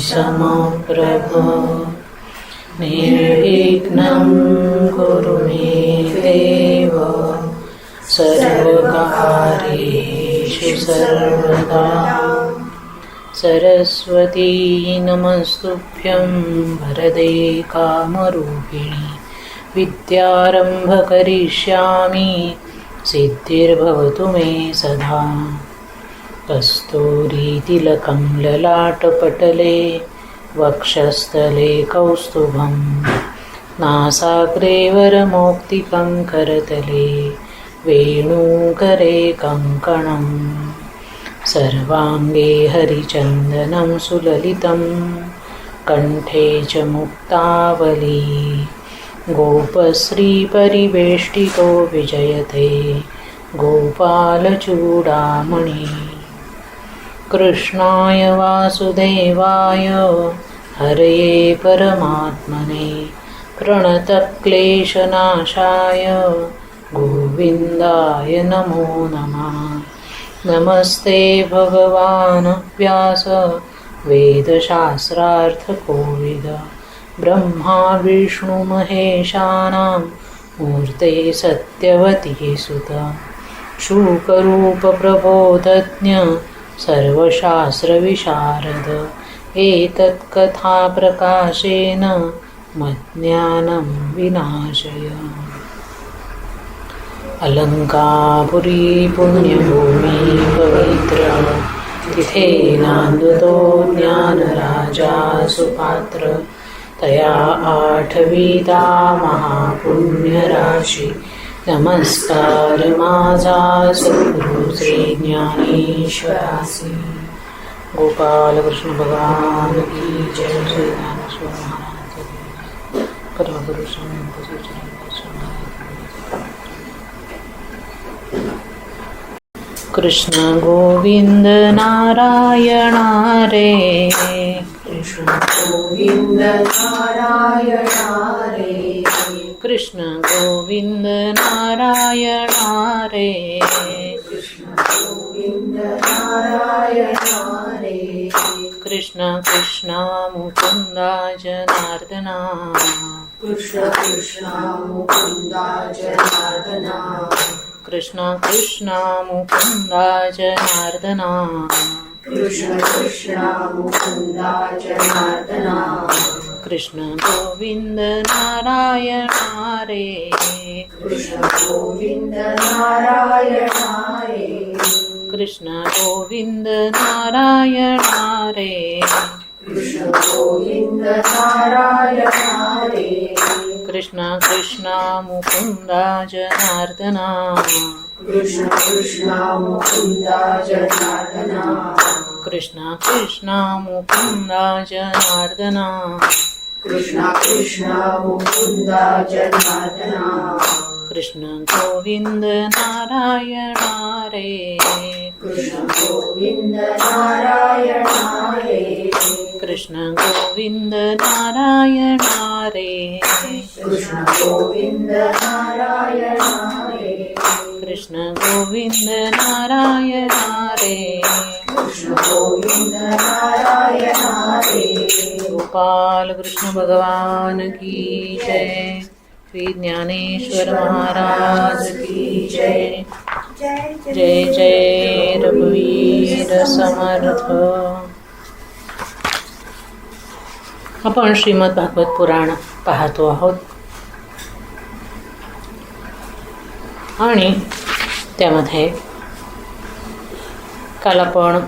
समप्रभ निर्विघ्नं कुरु मे देव सर्वकार्येषु सर्वदा सरस्वती नमस्तुभ्यं वरदे कामरूपिणि विद्यारम्भ करिष्यामि सिद्धिर्भवतु मे सदा कस्तूरीतिलकं ललाटपटले वक्षस्थले कौस्तुभं नासाग्रे वरमौक्तिकं करतले वेणुकरे कङ्कणं सर्वाङ्गे हरिचन्दनं सुललितं कण्ठे च मुक्तावली गोपश्रीपरिवेष्टितो विजयते गोपालचूडामणि कृष्णाय वासुदेवाय हरये परमात्मने प्रणतक्लेशनाशाय गोविन्दाय नमो नमः नमस्ते भगवान् व्यास वेदशास्त्रार्थकोविद ब्रह्मा विष्णु महेशानां मूर्ते सत्यवती सुत शूकरूप प्रबोधज्ञ सर्वशास्त्रविशारद एतत्कथाप्रकाशेन मज्ञानं विनाशय अलङ्कापुरी पुण्यभूमि पवित्र तिथेनान्दतो ज्ञानराजा सुपात्र तया आठविता महापुण्यराशी नमस्कार माझा सद्गुरु श्री ज्ञानेश्वरासी गोपाल कृष्ण भगवान की जय श्री ज्ञानेश्वर महाराज की परमगुरु श्रीमंत कृष्ण गोविंद नारायण रे कृष्ण गोविंद नारायण रे कृष्ण गोविंद नारायण रे कृष्ण गोविंद नारायण रे कृष्ण कृष्ण मुकुंद जनार्दना कृष्ण कृष्ण मुकुंद जनार्दना कृष्ण कृष्ण मुकुंद जनार्दना कृष्ण कृष्ण मुकुंद जनार्दना कृष्ण गोविंद नारायण रे कृष्ण गोविंद नारायण रे कृष्ण गोविंद नारायण रे कृष्ण गोविंद नारायण रे कृष्ण कृष्ण मुकुंद जनार्दना कृष्ण कृष्ण मुकुंद जनार्दना कृष्ण कृष्ण मुकुंद जनार्दना कृष्ण कृष्ण मुकुंद जनार्दना कृष्ण गोविंद नारायण रे कृष्ण गोविंद नारायण रे कृष्ण गोविंद नारायण रे कृष्ण गोविंद नारायण रे कृष्ण गोविंद नारायण रे कृष्ण गोविंद नारायण रे गोपाल कृष्ण भगवान की जय श्री ज्ञानेश्वर महाराज की जय जय जय रघुवीर समर्थ। आपण श्रीमद भागवत पुराण पाहतो आहोत आणि त्यामध्ये काल आपण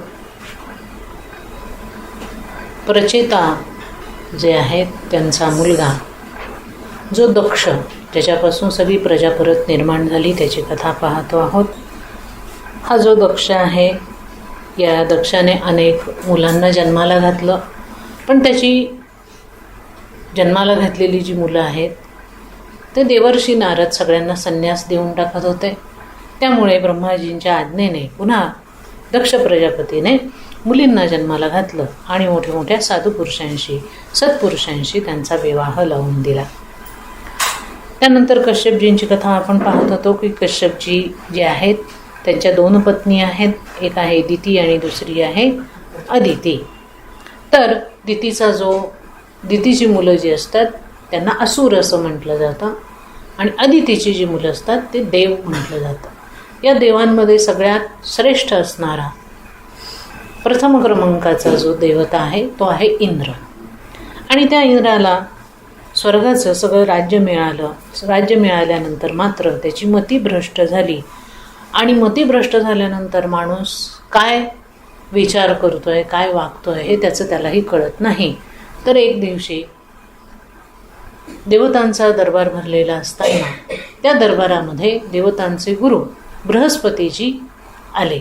प्रचेता जे आहेत त्यांचा मुलगा जो दक्ष ज्याच्यापासून सगळी प्रजा परत निर्माण झाली त्याची कथा पाहतो आहोत। हा जो दक्ष आहे या दक्षाने अनेक मुलांना जन्माला घातलं, पण त्याची जन्माला घातलेली जी मुलं आहेत ते देवर्षी नारद सगळ्यांना संन्यास देऊन टाकत होते। त्यामुळे ब्रह्माजींच्या आज्ञेने पुन्हा दक्ष प्रजापतीने मुलींना जन्माला घातलं आणि मोठ्या मोठ्या साधुपुरुषांशी सत्पुरुषांशी त्यांचा विवाह लावून दिला। त्यानंतर कश्यपजींची कथा आपण पाहत होतो की कश्यपजी जे आहेत त्यांच्या दोन पत्नी आहेत, एक आहे दिती आणि दुसरी आहे अदिती। तर दितीची मुलं जी असतात त्यांना असुर असं म्हटलं जातं आणि अदितीची जी मुलं असतात ते देव म्हटलं जातं. या देवांमध्ये सगळ्यात श्रेष्ठ असणारा प्रथम क्रमांकाचा जो देवता आहे तो आहे इंद्र. आणि त्या इंद्राला स्वर्गाचं सगळं राज्य मिळालं. राज्य मिळाल्यानंतर मात्र त्याची मती भ्रष्ट झाली आणि मती भ्रष्ट झाल्यानंतर माणूस काय विचार करतोय, काय वागतोय हे त्याचं त्यालाही कळत नाही. तर एक दिवशी देवतांचा दरबार भरलेला असताना त्या दरबारामध्ये देवतांचे गुरु बृहस्पतीजी आले.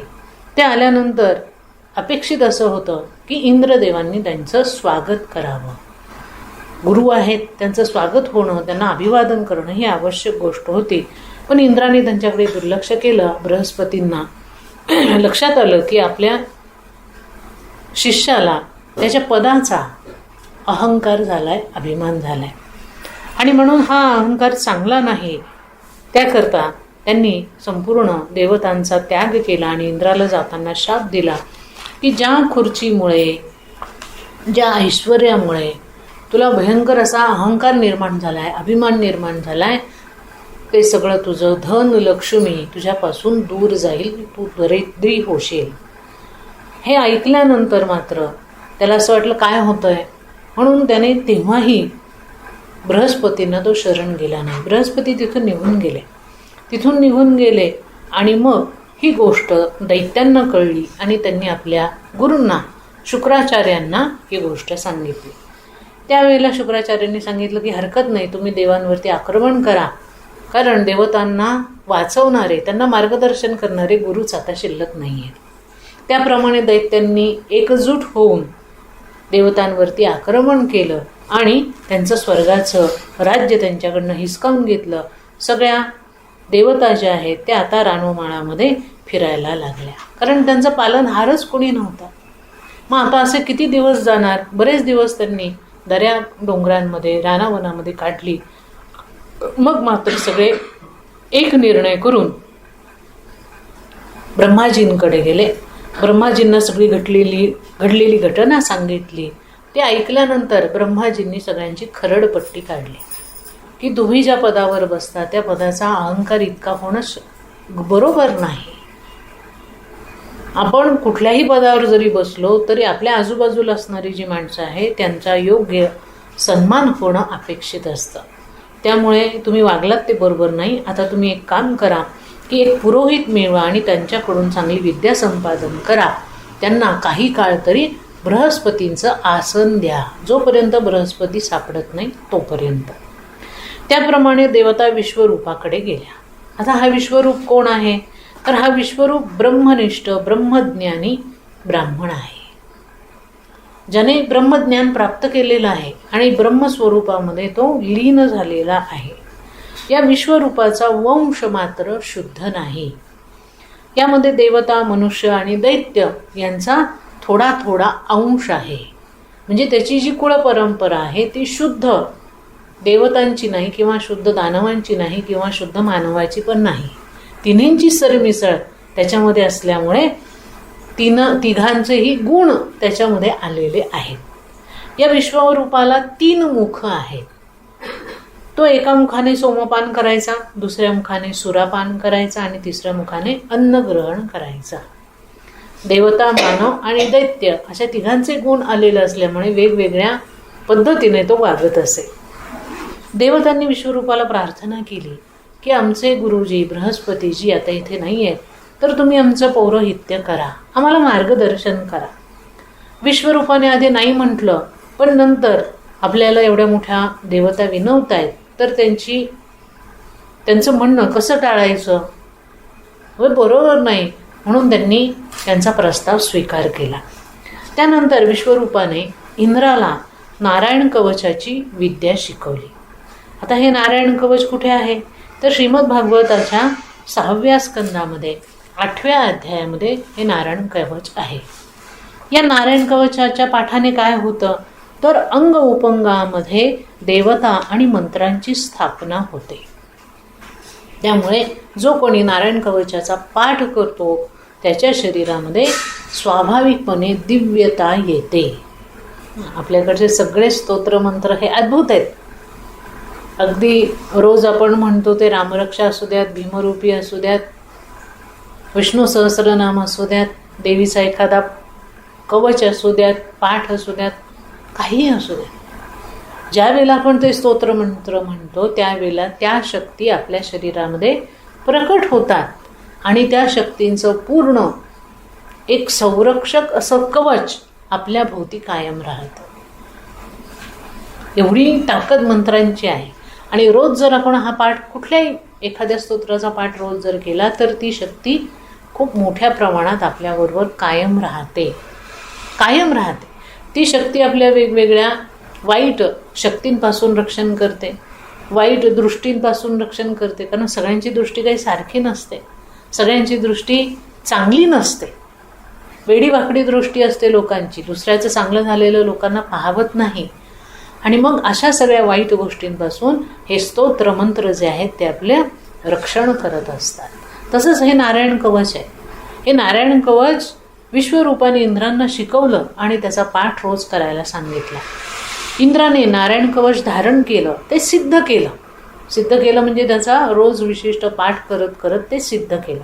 ते आल्यानंतर अपेक्षित असं होतं की इंद्रदेवांनी त्यांचं स्वागत करावं. गुरु आहेत, त्यांचं स्वागत होणं, त्यांना अभिवादन करणं ही आवश्यक गोष्ट होती. पण इंद्राने त्यांच्याकडे दुर्लक्ष केलं. बृहस्पतींना लक्षात आलं की आपल्या शिष्याला त्याच्या पदाचा अहंकार झालाय, अभिमान झालाय आणि म्हणून हा अहंकार चांगला नाही. त्याकरता त्यांनी संपूर्ण देवतांचा त्याग केला आणि इंद्राला जाताना शाप दिला की ज्या खुर्चीमुळे, ज्या ऐश्वर्यामुळे तुला भयंकर असा अहंकार निर्माण झालाय, अभिमान निर्माण झालाय, ते सगळं तुझं धन लक्ष्मी तुझ्यापासून दूर जाईल, तू दरिद्री होशील. हे ऐकल्यानंतर मात्र त्याला असं वाटलं काय होतंय, म्हणून त्याने तेव्हाही बृहस्पतींना तो शरण गेला नाही. बृहस्पती तिथून निघून गेले आणि मग ही गोष्ट दैत्यांना कळली आणि त्यांनी आपल्या गुरूंना, शुक्राचार्यांना ही गोष्ट सांगितली. त्यावेळेला शुक्राचार्यांनी सांगितलं की हरकत नाही, तुम्ही देवांवरती आक्रमण करा, कारण देवतांना वाचवणारे, त्यांना मार्गदर्शन करणारे गुरुच आता शिल्लक नाही आहेत. त्याप्रमाणे दैत्यांनी एकजूट होऊन देवतांवरती आक्रमण केलं आणि त्यांचं स्वर्गाचं राज्य त्यांच्याकडनं हिसकावून घेतलं. सगळ्या देवता ज्या आहेत त्या आता रानोमाळामध्ये फिरायला लागल्या, कारण त्यांचं पालनहारच कोणी नव्हता. मग आता असे किती दिवस जाणार. बरेच दिवस त्यांनी दऱ्या डोंगरांमध्ये, रानावनामध्ये काढली. मग मात्र सगळे एक निर्णय करून ब्रह्माजींकडे गेले. ब्रह्माजींना सगळी घडलेली घटना सांगितली. ते ऐकल्यानंतर ब्रह्माजींनी सगळ्यांची खरडपट्टी काढली की तुम्ही ज्या पदावर बसता त्या पदाचा अहंकार इतका होणं बरोबर नाही. आपण कुठल्याही पदावर जरी बसलो तरी आपल्या आजूबाजूला असणारी जी माणसं आहे त्यांचा योग्य सन्मान होणं अपेक्षित असतं. त्यामुळे तुम्ही वागलात ते बरोबर नाही. आता तुम्ही एक काम करा की एक पुरोहित मिळवा आणि त्यांच्याकडून चांगली विद्या संपादन करा. त्यांना काही काळ तरी बृहस्पतींचं आसन द्या, जोपर्यंत बृहस्पती सापडत नाही तोपर्यंत. त्याप्रमाणे देवता विश्वरूपाकडे गेल्या. आता हा विश्वरूप कोण आहे, तर हा विश्वरूप ब्रह्मनिष्ठ, ब्रह्मज्ञानी ब्राह्मण आहे, ज्याने ब्रह्मज्ञान प्राप्त केलेलं आहे आणि ब्रह्मस्वरूपामध्ये तो लीन झालेला आहे. या विश्वरूपाचा वंश मात्र शुद्ध नाही. यामध्ये देवता, मनुष्य आणि दैत्य यांचा थोडा थोडा अंश आहे. म्हणजे त्याची जी कुळ परंपरा आहे ती शुद्ध देवतांची नाही किंवा शुद्ध दानवांची नाही किंवा शुद्ध मानवाची पण नाही. तिन्हींची सरमिसळ त्याच्यामध्ये असल्यामुळे तिघांचेही गुण त्याच्यामध्ये आलेले आहेत. या विश्वरूपाला 3 मुख आहेत. तो एका मुखाने सोमपान करायचा, दुसऱ्या मुखाने सुरापान करायचा आणि तिसऱ्या मुखाने अन्न ग्रहण करायचा. देवता, मानव आणि दैत्य अशा तिघांचे गुण आलेले असल्यामुळे वेगवेगळ्या पद्धतीने तो वागत असे. देवतांनी विश्वरूपाला प्रार्थना केली की आमचे गुरुजी बृहस्पतीजी आता इथे नाही आहेत, तर तुम्ही आमचं पौरोहित्य करा, आम्हाला मार्गदर्शन करा. विश्वरूपाने आधी नाही म्हटलं, पण नंतर आपल्याला एवढ्या मोठ्या देवता विनवत आहेत तर त्यांचं म्हणणं कसं टाळायचं, बरोबर नाही, म्हणून त्यांनी त्यांचा प्रस्ताव स्वीकार केला. त्यानंतर विश्वरूपाने इंद्राला नारायण कवचाची विद्या शिकवली. आता हे नारायण कवच कुठे आहे, तर श्रीमद भागवताच्या 6व्या स्कंदामध्ये 8व्या अध्यायामध्ये हे नारायण कवच आहे. या नारायण कवचाच्या पाठाने काय होतं, तर अंग उपंगामध्ये देवता आणि मंत्रांची स्थापना होते. त्यामुळे जो कोणी नारायण कवचाचा पाठ करतो त्याच्या शरीरामध्ये स्वाभाविकपणे दिव्यता येते. आपल्याकडचे सगळे स्तोत्र मंत्र हे अद्भुत आहेत. अगदी रोज आपण म्हणतो ते रामरक्षा असू द्यात, भीमरूपी असू द्यात, विष्णू सहस्रनाम असू द्यात, देवीचा एखादा कवच असू द्यात, पाठ असू द्यात, काहीही असू द्यात. ज्या वेळेला आपण ते स्तोत्र मंत्र म्हणतो त्यावेळेला त्या शक्ती आपल्या शरीरामध्ये प्रकट होतात आणि त्या शक्तींचं पूर्ण एक संरक्षक असं कवच आपल्या भोवती कायम राहतं. एवढी ताकद मंत्रांची आहे. आणि रोज जर आपण हा पाठ, कुठल्याही एखाद्या स्तोत्राचा पाठ रोज जर केला तर ती शक्ती खूप मोठ्या प्रमाणात आपल्याबरोबर कायम राहते. ती शक्ती आपल्या वेगवेगळ्या वाईट शक्तींपासून रक्षण करते, वाईट दृष्टींपासून रक्षण करते. कारण सगळ्यांची दृष्टी काही सारखी नसते, सगळ्यांची दृष्टी चांगली नसते. वेडीवाकडी दृष्टी असते लोकांची, दुसऱ्याचं चांगलं झालेलं लोकांना पाहावत नाही. आणि मग अशा सगळ्या वाईट गोष्टींपासून हे स्तोत्र मंत्र जे आहेत ते आपले रक्षण करत असतात. तसंच हे नारायण कवच आहे. हे नारायण कवच विश्वरूपाने इंद्रांना शिकवलं आणि त्याचा पाठ रोज करायला सांगितला. इंद्राने नारायण कवच धारण केलं, ते सिद्ध केलं म्हणजे त्याचा रोज विशिष्ट पाठ करत करत ते सिद्ध केलं.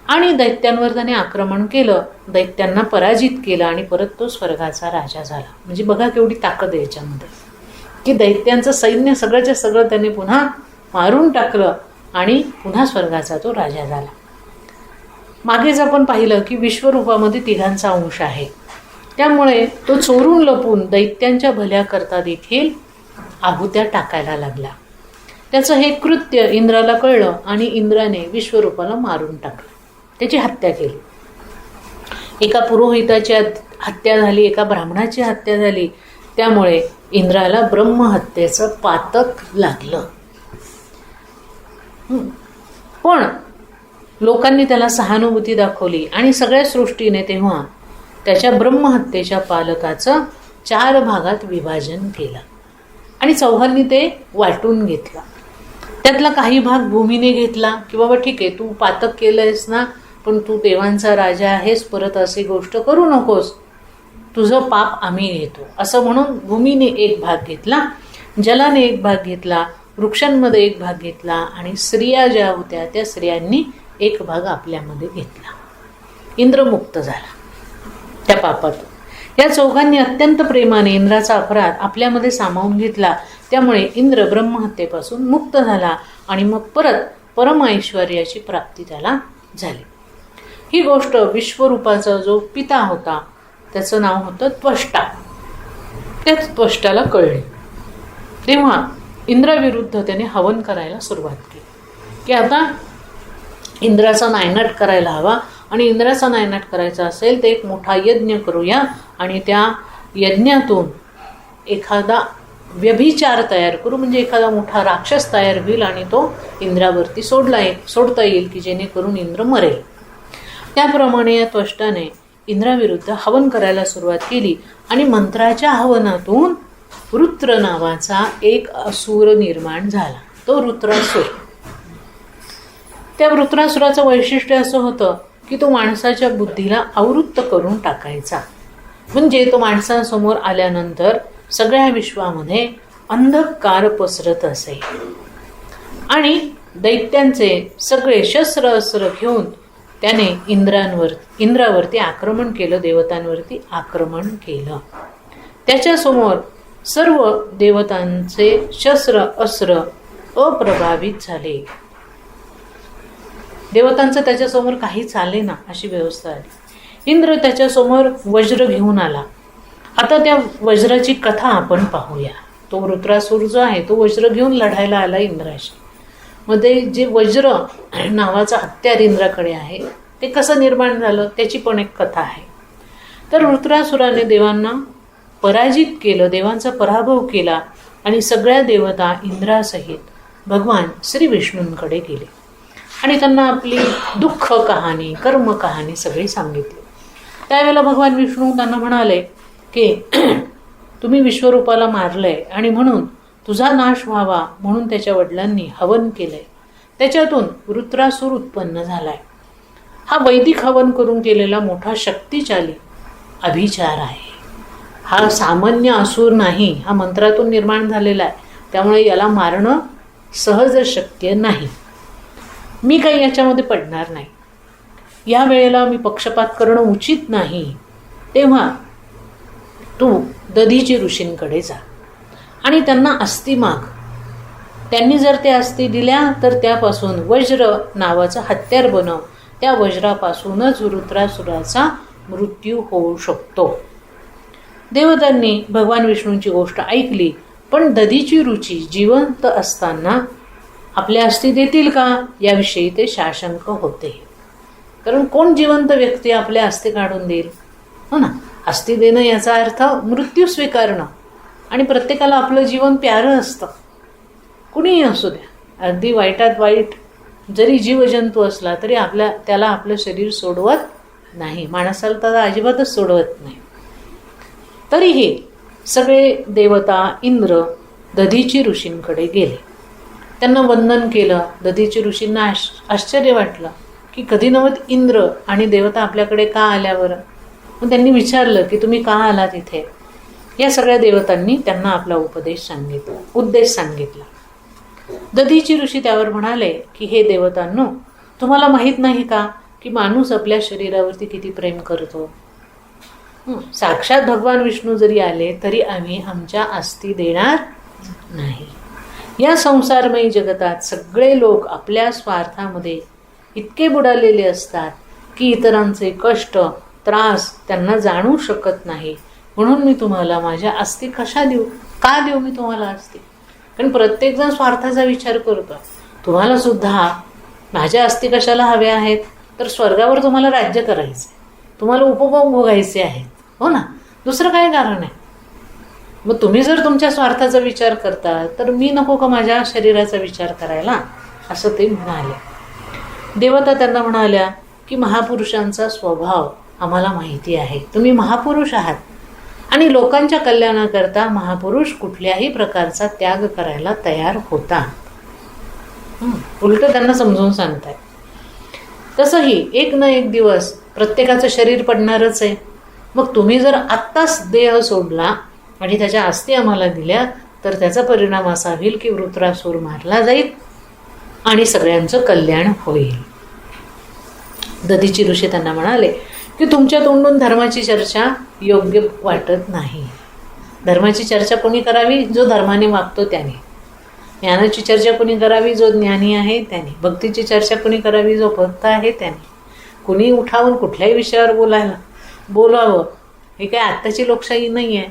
आणि दैत्यांवर त्याने आक्रमण केलं, दैत्यांना पराजित केलं आणि परत तो स्वर्गाचा राजा झाला. म्हणजे बघा केवढी ताकद आहे याच्यामध्ये, की दैत्यांचं सैन्य सगळंच्या सगळं त्याने पुन्हा मारून टाकलं आणि पुन्हा स्वर्गाचा तो राजा झाला. मागेच आपण पाहिलं की विश्वरूपामध्ये तिघांचा अंश आहे, त्यामुळे तो चोरून लपून दैत्यांच्या भल्याकरता देखील आहुत्या टाकायला लागला. त्याचं हे कृत्य इंद्राला कळलं आणि इंद्राने विश्वरूपाला मारून टाकलं, त्याची हत्या केली. एका पुरोहिताची हत्या झाली, एका ब्राह्मणाची हत्या झाली. त्यामुळे इंद्राला ब्रह्महत्येचं पातक लागलं. पण लोकांनी त्याला सहानुभूती दाखवली आणि सगळ्या सृष्टीने तेव्हा त्याच्या ब्रह्महत्येच्या पालकाचं 4 भागात विभाजन केलं आणि चौघांनी ते वाटून घेतलं. त्यातला काही भाग भूमीने घेतला की बाबा ठीक आहे, तू पातक केलंयस ना, पण तू देवांचा राजा आहेस, परत अशी गोष्ट करू नकोस, तुझं पाप आम्ही घेतो असं म्हणून भूमीने एक भाग घेतला, जलाने एक भाग घेतला, वृक्षांमध्ये एक भाग घेतला आणि स्त्रिया ज्या होत्या त्या स्त्रियांनी एक भाग आपल्यामध्ये घेतला. इंद्र मुक्त झाला त्या पापातून. या चौघांनी अत्यंत प्रेमाने इंद्राचा अपराध आपल्यामध्ये सामावून घेतला. त्यामुळे इंद्र ब्रह्महत्येपासून मुक्त झाला आणि मग परत परम ऐश्वर्याची प्राप्ती त्याला झाली. ही गोष्ट विश्वरूपाचा जो पिता होता त्याचं नाव होतं त्वष्टा. त्या त्वष्टाला कळले. तेव्हा इंद्राविरुद्ध त्याने हवन करायला सुरुवात केली की आता इंद्राचा नायनाट करायला हवा आणि इंद्राचा नायनाट करायचा असेल तर एक मोठा यज्ञ करूया आणि त्या यज्ञातून एखादा व्यभिचार तयार करू, म्हणजे एखादा मोठा राक्षस तयार होईल आणि तो इंद्रावरती सोडता येईल की जेणेकरून इंद्र मरेल. त्याप्रमाणे या त्वष्टाने इंद्राविरुद्ध हवन करायला सुरुवात केली आणि मंत्राच्या हवनातून वृत्र नावाचा एक असुर निर्माण झाला, तो वृत्रासुर. त्या वृत्रासुराचं वैशिष्ट्य असं होतं की तो माणसाच्या बुद्धीला आवृत्त करून टाकायचा. म्हणजे तो माणसांसमोर आल्यानंतर सगळ्या विश्वामध्ये अंधकार पसरत असे आणि दैत्यांचे सगळे शस्त्र अस्त्र घेऊन त्याने इंद्रावरती आक्रमण केलं, देवतांवरती आक्रमण केलं. त्याच्यासमोर सर्व देवतांचे शस्त्र अस्त्र अप्रभावित झाले. देवतांचं त्याच्यासमोर काही चाले ना अशी व्यवस्था आली. इंद्र त्याच्यासमोर वज्र घेऊन आला. आता त्या वज्राची कथा आपण पाहूया. तो वृत्रासुर जो आहे तो वज्र घेऊन लढायला आला इंद्राशी. मध्ये जे वज्र नावाचा हत्यार इंद्राकडे आहे ते कसं निर्माण झालं त्याची पण एक कथा आहे. तर वृत्रासुराने देवांना पराजित केलं, देवांचा पराभव केला आणि सगळ्या देवता इंद्रासहित भगवान श्री विष्णूंकडे गेले आणि त्यांना आपली दुःख कहाणी, कर्म कहाणी सगळी सांगितली. त्यावेळेला भगवान विष्णू त्यांना म्हणाले की तुम्ही विश्वरूपाला मारलंय आणि म्हणून तुझा नाश व्हावा म्हणून त्याच्या वडिलांनी हवन केलंय, त्याच्यातून वृत्रासुर उत्पन्न झालाय. हा वैदिक हवन करून केलेला मोठा शक्तिशाली अभिचार आहे. हा सामान्य असुर नाही, हा मंत्रातून निर्माण झालेला आहे, त्यामुळे याला मारणं सहज शक्य नाही. मी काही याच्यामध्ये पडणार नाही. या वेळेला मी पक्षपात करणं उचित नाही. तेव्हा तू दधीची ऋषींकडे जा आणि त्यांना अस्थी माग. त्यांनी जर त्या अस्थी दिल्या तर त्यापासून वज्र नावाचं हत्यार बनव. त्या वज्रापासूनच वृत्रासुराचा मृत्यू होऊ शकतो. देवतांनी भगवान विष्णूंची गोष्ट ऐकली, पण दधीची रुची जिवंत असताना आपल्या अस्थी देतील का याविषयी ते साशंक होते. कारण कोण जिवंत व्यक्ती आपल्या अस्थी काढून देईल? हो ना. अस्थी देणं याचा अर्थ मृत्यू स्वीकारणं. आणि प्रत्येकाला आपलं जीवन प्यारं असतं, कुणीही असू द्या. अगदी वाईटात वाईट जरी जीवजंतू असला तरी त्याला आपलं शरीर सोडवत नाही. माणसाला तर अजिबातच सोडवत नाही. तरीही सगळे देवता इंद्र दधीची ऋषींकडे गेले. त्यांना वंदन केलं. दधीची ऋषींना आश्चर्य वाटलं की कधी नव्हत इंद्र आणि देवता आपल्याकडे का आल्यावर. मग त्यांनी विचारलं की तुम्ही का आलात इथे. या सगळ्या देवतांनी त्यांना आपला उद्देश सांगितला. दधीची ऋषी त्यावर म्हणाले की हे देवतांनो, तुम्हाला माहीत नाही का की माणूस आपल्या शरीरावरती किती प्रेम करतो. साक्षात भगवान विष्णू जरी आले तरी आम्ही आमच्या अस्थी देणार नाही. या संसारमयी जगतात सगळे लोक आपल्या स्वार्थामध्ये इतके बुडालेले असतात की इतरांचे कष्ट त्रास त्यांना जाणू शकत नाही. म्हणून मी तुम्हाला माझ्या अस्थी कशा देऊ, का देऊ मी तुम्हाला अस्थी. कारण प्रत्येकजण स्वार्थाचा विचार करतो. तुम्हाला सुद्धा माझ्या अस्थी कशाला हव्या आहेत, तर स्वर्गावर तुम्हाला राज्य करायचं, तुम्हाला उपभोग भोगायचे आहेत. हो ना. दुसरं काय कारण आहे. मग तुम्ही जर तुमच्या स्वार्थाचा विचार करता तर मी नको का माझ्या शरीराचा विचार करायला, असं ते म्हणाले. देवता त्यांना म्हणाल्या की महापुरुषांचा स्वभाव आम्हाला माहिती आहे. तुम्ही महापुरुष आहात आणि लोकांच्या कल्याणाकरता महापुरुष कुठल्याही प्रकारचा त्याग करायला तयार होता. उलट त्यांना समजून सांगताय. तसंही एक ना एक दिवस प्रत्येकाचं शरीर पडणारच आहे. मग तुम्ही जर आत्ताच देह सोडला आणि त्याच्या अस्थी आम्हाला दिल्या तर त्याचा परिणाम असा होईल की वृत्रासूर मारला जाईल आणि सगळ्यांचं कल्याण होईल. दधीची ऋषी त्यांना म्हणाले की तुमच्या तोंडून धर्माची चर्चा योग्य वाटत नाही. धर्माची चर्चा कोणी करावी, जो धर्माने वागतो त्याने. ज्ञानाची चर्चा कोणी करावी, जो ज्ञानी आहे त्याने. भक्तीची चर्चा कोणी करावी, जो भक्त आहे त्याने. कुणी उठावून कुठल्याही विषयावर बोलावं हे काय आत्ताची लोकशाही नाही आहे.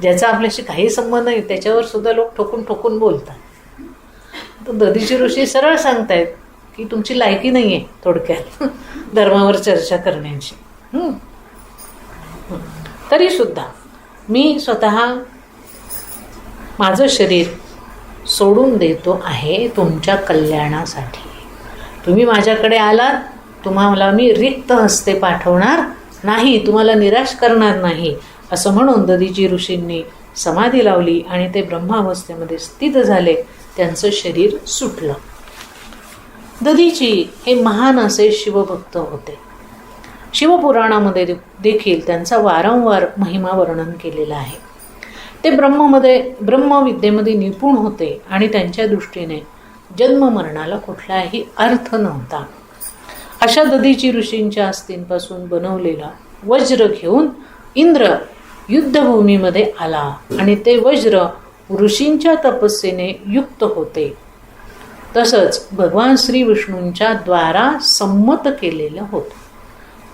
ज्याचा आपल्याशी काही संबंध नाही त्याच्यावर सुद्धा लोक ठोकून ठोकून बोलतात. तर दधीची ऋषी सरळ सांगतायत की तुमची लायकी नाही आहे थोडक्यात धर्मावर चर्चा करण्याची. तरी सुद्धा मी स्वतः माझं शरीर सोडून देतो आहे तुमच्या कल्याणासाठी. तुम्ही माझ्याकडे आलात, तुम्हाला मी रिक्त हस्ते पाठवणार नाही, तुम्हाला निराश करणार नाही, असं म्हणून दधीची ऋषींनी समाधी लावली आणि ते ब्रह्मावस्थेमध्ये स्थित झाले. त्यांचं शरीर सुटलं. दधीची हे महान असे शिवभक्त होते. शिवपुराणामध्ये देखील त्यांचा वारंवार महिमा वर्णन केलेला आहे. ते ब्रह्मविद्येमध्ये निपुण होते आणि त्यांच्या दृष्टीने जन्ममरणाला कुठलाही अर्थ नव्हता. अशा दधीची ऋषींच्या अस्थींपासून बनवलेला वज्र घेऊन इंद्र युद्धभूमीमध्ये आला आणि ते वज्र ऋषींच्या तपस्येने युक्त होते. तसंच भगवान श्री विष्णूंच्या द्वारा संमत केलेलं होतं.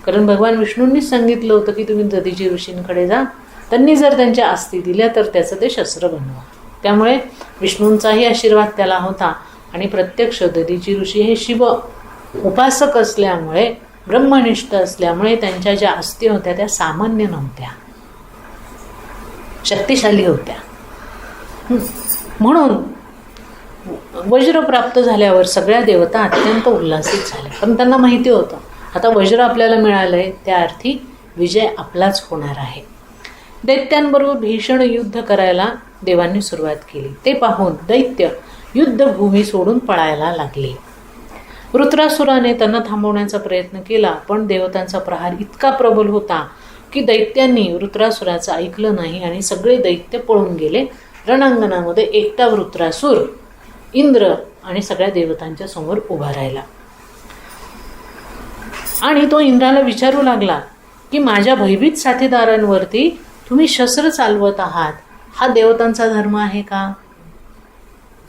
कारण भगवान विष्णूंनीच सांगितलं होतं की तुम्ही दधीची ऋषींकडे जा, त्यांनी जर त्यांच्या अस्थी दिल्या तर त्याचं ते शस्त्र बनवा. त्यामुळे विष्णूंचाही आशीर्वाद त्याला होता आणि प्रत्यक्ष दधीची ऋषी हे शिव उपासक असल्यामुळे, ब्रह्मनिष्ठ असल्यामुळे त्यांच्या ज्या अस्थी होत्या त्या सामान्य नव्हत्या, शक्तिशाली होत्या. म्हणून वज्र प्राप्त झाल्यावर सगळ्या देवता अत्यंत उल्हासित झाल्या. पण त्यांना माहिती होतं आता वज्र आपल्याला मिळालंय, त्या अर्थी विजय आपलाच होणार आहे. दैत्यांबरोबर भीषण युद्ध करायला देवांनी सुरुवात केली. ते पाहून दैत्य युद्धभूमी सोडून पळायला लागले. वृत्रासुराने त्यांना थांबवण्याचा प्रयत्न केला, पण देवतांचा प्रहार इतका प्रबल होता की दैत्यांनी वृत्रासुराचं ऐकलं नाही आणि सगळे दैत्य पळून गेले. रणांगणामध्ये एकटा वृत्रासूर इंद्र आणि सगळ्या देवतांच्या समोर उभा राहिला. आणि तो इंद्राला विचारू लागला की माझ्या भयभीत साथीदारांवरती तुम्ही शस्त्र चालवत आहात, हा देवतांचा धर्म आहे का?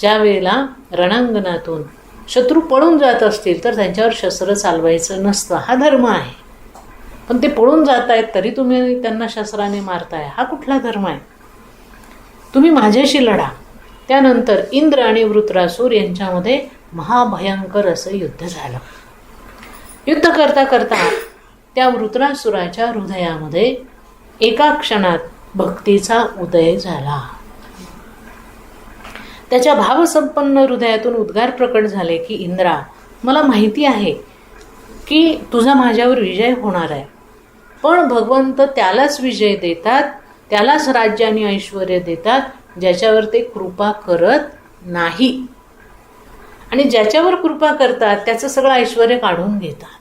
ज्या वेळेला रणांगणातून शत्रू पळून जात असतील तर त्यांच्यावर शस्त्र चालवायचं नसतं, हा धर्म आहे. पण ते पळून जात आहेत तरी तुम्ही त्यांना शस्त्राने मारताय, हा कुठला धर्म आहे? तुम्ही माझ्याशी लढा. त्यानंतर इंद्र आणि वृत्रासूर यांच्यामध्ये महाभयंकर असं युद्ध झालं. युद्ध करता करता त्या वृत्रासुराच्या हृदयामध्ये एका क्षणात भक्तीचा उदय झाला. त्याच्या भावसंपन्न हृदयातून उद्गार प्रकट झाले की इंद्रा, मला माहिती आहे की तुझा माझ्यावर विजय होणार आहे, पण भगवंत त्यालाच विजय देतात, त्यालाच राज्य आणि ऐश्वर्य देतात ज्याच्यावर ते कृपा करत नाही, आणि ज्याच्यावर कृपा करतात त्याचं सगळं ऐश्वर्य काढून घेतात.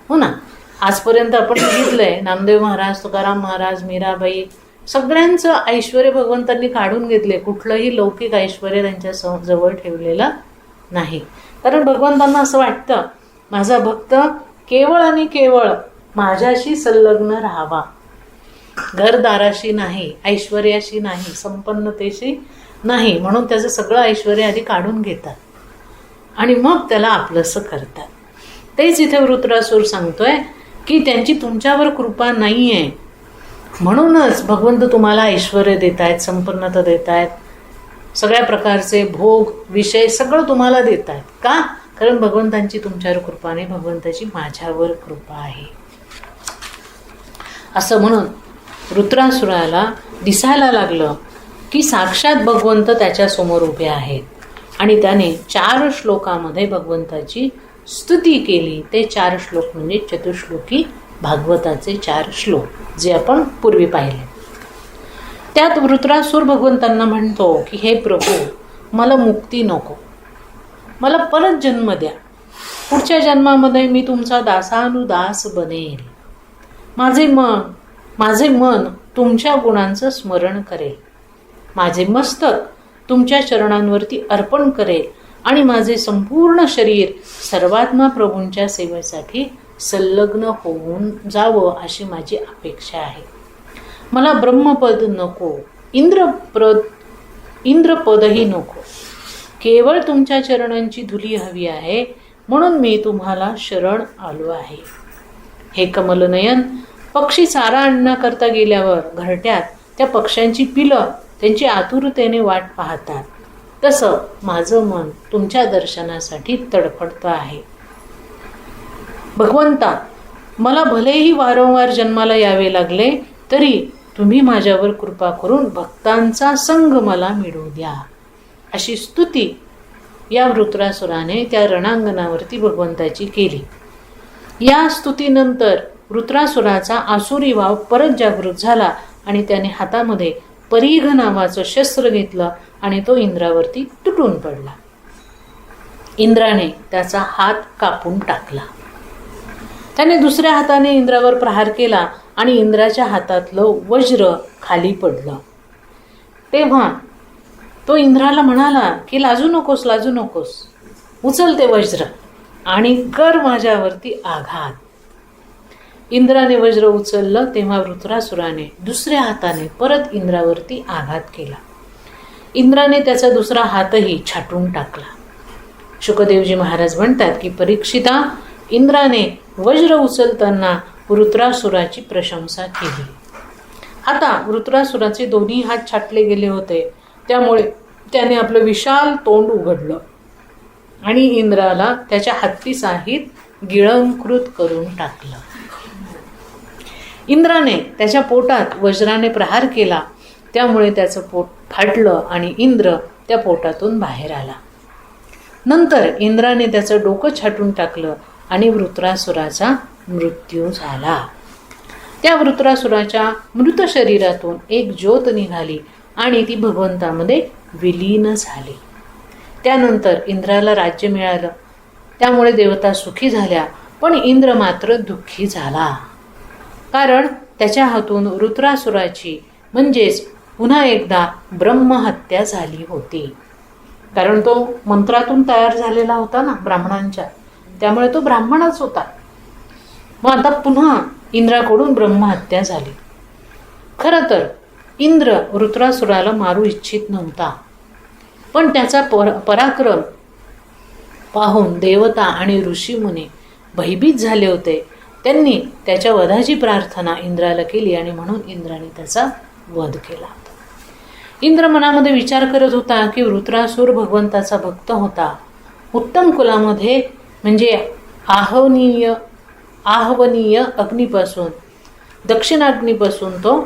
हो ना, आजपर्यंत आपण बघितलंय नामदेव महाराज, तुकाराम महाराज, मीराबाई, सगळ्यांचं ऐश्वर्य भगवंतांनी काढून घेतले. कुठलंही लौकिक ऐश्वर्य त्यांच्या जवळ ठेवलेलं नाही. कारण भगवंतांना असं वाटतं माझा भक्त केवळ आणि केवळ माझ्याशी संलग्न राहावा, घरदाराशी नाही, ऐश्वर्याशी नाही, संपन्नतेशी नाही. म्हणून त्याचं सगळं ऐश्वर्य आधी काढून घेतात आणि मग त्याला आपलंसं करतात. तेच इथे वृत्रासूर सांगतोय की त्यांची तुमच्यावर कृपा नाही आहे, म्हणूनच भगवंत तुम्हाला ऐश्वर्य देत आहेत, संपन्नता देत आहेत, सगळ्या प्रकारचे भोग विषय सगळं तुम्हाला देत आहेत. का? कारण भगवंतांची तुमच्यावर कृपा नाही, भगवंताची माझ्यावर कृपा आहे. असं म्हणून वृत्रासुराला दिसायला लागलं की साक्षात भगवंत त्याच्यासमोर उभे आहेत आणि त्याने 4 श्लोकामध्ये भगवंताची स्तुती केली. ते 4 श्लोक म्हणजे चतुश्लोकी भागवताचे 4 श्लोक जे आपण पूर्वी पाहिले. त्यात वृत्रासूर भगवंतांना म्हणतो की हे प्रभू, मला मुक्ती नको, मला परत जन्म द्या. पुढच्या जन्मामध्ये मी तुमचा दासानुदास बनेल. माझे मन तुमच्या गुणांचं स्मरण करेल, माझे मस्तक तुमच्या चरणांवरती अर्पण करेल आणि माझे संपूर्ण शरीर सर्वात्मा प्रभूंच्या सेवेसाठी संलग्न होऊन जावं अशी माझी अपेक्षा आहे. मला ब्रह्मपद नको, इंद्रपदही नको, केवळ तुमच्या चरणांची धुली हवी आहे, म्हणून मी तुम्हाला शरण आलो आहे. हे कमलनयन, पक्षी चारा आणण्याकरता गेल्यावर घरट्यात त्या पक्ष्यांची पिलं त्यांची आतुरतेने वाट पाहतात, तसं माझं मन तुमच्या दर्शनासाठी तडफडतं आहे. भगवंता, मला भलेही वारंवार जन्माला यावे लागले तरी तुम्ही माझ्यावर कृपा करून भक्तांचा संग मला मिळवू द्या. अशी स्तुती या वृत्रासुराने त्या रणांगणावरती भगवंताची केली. या स्तुतीनंतर वृत्रासुराचा आसुरी भाव परत जागृत झाला आणि त्याने हातामध्ये परीघ नावाचं शस्त्र घेतलं आणि तो इंद्रावरती तुटून पडला. इंद्राने त्याचा हात कापून टाकला. त्याने दुसऱ्या हाताने इंद्रावर प्रहार केला आणि इंद्राच्या हातातलं वज्र खाली पडलं. तेव्हा तो इंद्राला म्हणाला की लाजू नकोस, लाजू नकोस, उचल ते वज्र आणि कर माझ्यावरती आघात. इंद्राने वज्र उचललं तेव्हा वृत्रासुराने दुसऱ्या हाताने परत इंद्रावरती आघात केला. इंद्राने त्याचा दुसरा हातही छाटून टाकला. शुकदेवजी महाराज म्हणतात की परीक्षिता, इंद्राने वज्र उचलताना वृत्रासुराची प्रशंसा केली. आता वृत्रासुराचे दोन्ही हात छाटले गेले होते, त्यामुळे त्याने आपलं विशाल तोंड उघडलं आणि इंद्राला त्याच्या हत्तीसाहित गिळंकृत करून टाकलं. इंद्राने त्याच्या पोटात वज्राने प्रहार केला, त्यामुळे त्याचं पोट फाटलं आणि इंद्र त्या पोटातून बाहेर आला. नंतर इंद्राने त्याचं डोकं छाटून टाकलं आणि वृत्रासुराचा मृत्यू झाला. त्या वृत्रासुराच्या मृत शरीरातून एक ज्योत निघाली आणि ती भगवंतामध्ये विलीन झाली. त्यानंतर इंद्राला राज्य मिळालं, त्यामुळे देवता सुखी झाल्या, पण इंद्र मात्र दुःखी झाला. कारण त्याच्या हातून वृत्रासुराची म्हणजेच पुन्हा एकदा ब्रह्महत्या झाली होती. कारण तो मंत्रातून तयार झालेला होता ना ब्राह्मणांच्या, त्यामुळे तो ब्राह्मणच होता. मग आता पुन्हा इंद्राकडून ब्रह्महत्या झाली. खरं तर इंद्र वृत्रासुराला मारू इच्छित नव्हता, पण त्याचा पराक्रम पाहून देवता आणि ऋषीमुनी भयभीत झाले होते. त्यांनी त्याच्या वधाची प्रार्थना इंद्राला केली आणि म्हणून इंद्राने त्याचा वध केला. इंद्र मनामध्ये विचार करत होता की वृत्रासूर भगवंताचा भक्त होता. उत्तम कुलामध्ये म्हणजे आहवनीय अग्नीपासून, दक्षिणाग्नीपासून तो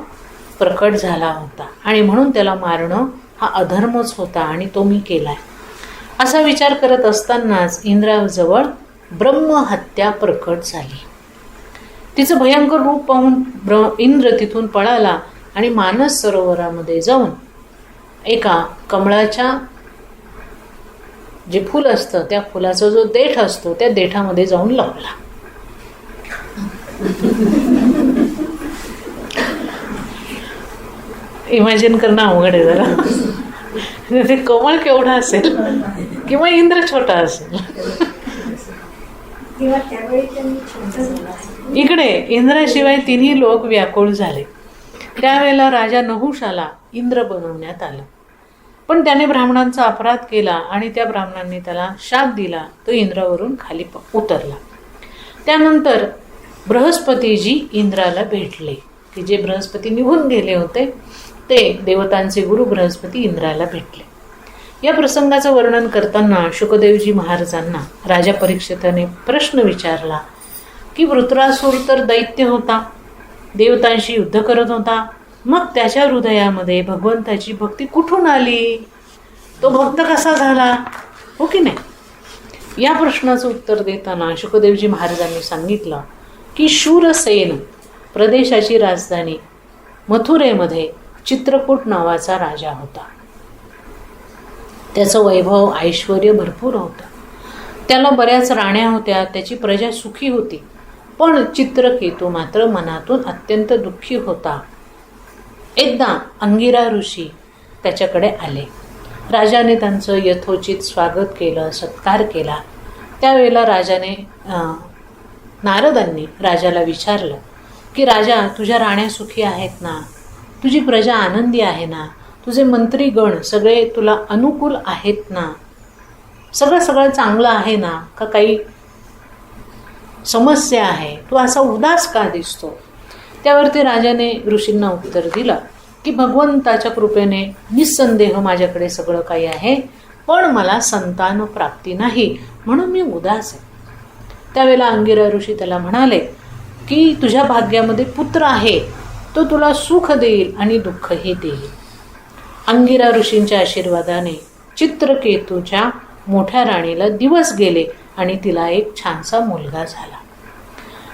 प्रकट झाला होता आणि म्हणून त्याला मारणं हा अधर्मच होता आणि तो मी केलाय. असा विचार करत असतानाच इंद्राजवळ ब्रह्महत्या प्रकट झाली. तिचं भयंकर रूप पाहून इंद्र तिथून पळाला आणि मानस सरोवरामध्ये जाऊन एका कमळाच्या जे फूल असतं त्या फुलाचा जो देठ असतो त्या देठामध्ये जाऊन लपला. इमॅजिन करणं अवघड आहे जरा. ते कमळ केवढा असेल किंवा इंद्र छोटा असेल. इकडे इंद्राशिवाय तिन्ही लोक व्याकुळ झाले. त्यावेळेला राजा नहुषाला इंद्र बनवण्यात आलं, पण त्याने ब्राह्मणांचा अपराध केला आणि त्या ब्राह्मणांनी त्याला शाप दिला. तो इंद्रावरून खाली उतरला. त्यानंतर बृहस्पतीजी इंद्राला भेटले, की जे बृहस्पती निघून गेले होते ते देवतांचे गुरु बृहस्पती इंद्राला भेटले. या प्रसंगाचं वर्णन करताना शुकदेवजी महाराजांना राजा परीक्षिताने प्रश्न विचारला की वृत्रासूर तर दैत्य होता, देवतांशी युद्ध करत होता, मग त्याच्या हृदयामध्ये भगवंताची भक्ती कुठून आली? तो भक्त कसा झाला? हो की नाही? या प्रश्नाचं उत्तर देताना शुकदेवजी महाराजांनी सांगितलं की शूरसेन प्रदेशाची राजधानी मथुरेमध्ये चित्रकूट नावाचा राजा होता. त्याचं वैभव ऐश्वर्य भरपूर होतं. त्याला बऱ्याच राण्या होत्या, त्याची प्रजा सुखी होती. पण चित्रकेतू मात्र मनातून अत्यंत दुःखी होता. एकदा अंगिरा ऋषी त्याच्याकडे आले. राजाने त्यांचं यथोचित स्वागत केलं, सत्कार केला. त्यावेळेला राजाने नारदांनी राजाला विचारलं की राजा, तुझ्या राण्या सुखी आहेत ना? तुझी प्रजा आनंदी आहे ना? तुझे मंत्रीगण सगळे तुला अनुकूल आहेत ना? सगळं चांगलं आहे ना? का काही समस्या आहे? तू असा उदास का दिसतो? त्यावरती राजाने ऋषींना उत्तर दिलं की भगवंताच्या कृपेने निस्संदेह माझ्याकडे सगळं काही आहे, पण मला संतान प्राप्ती नाही म्हणून मी उदास आहे. त्यावेळेला अंगिरा ऋषी त्याला म्हणाले की तुझ्या भाग्यामध्ये पुत्र आहे, तो तुला सुख देईल आणि दुःखही देईल. अंगिरा ऋषींच्या आशीर्वादाने चित्रकेतूच्या मोठ्या राणीला दिवस गेले आणि तिला एक छानसा मुलगा झाला.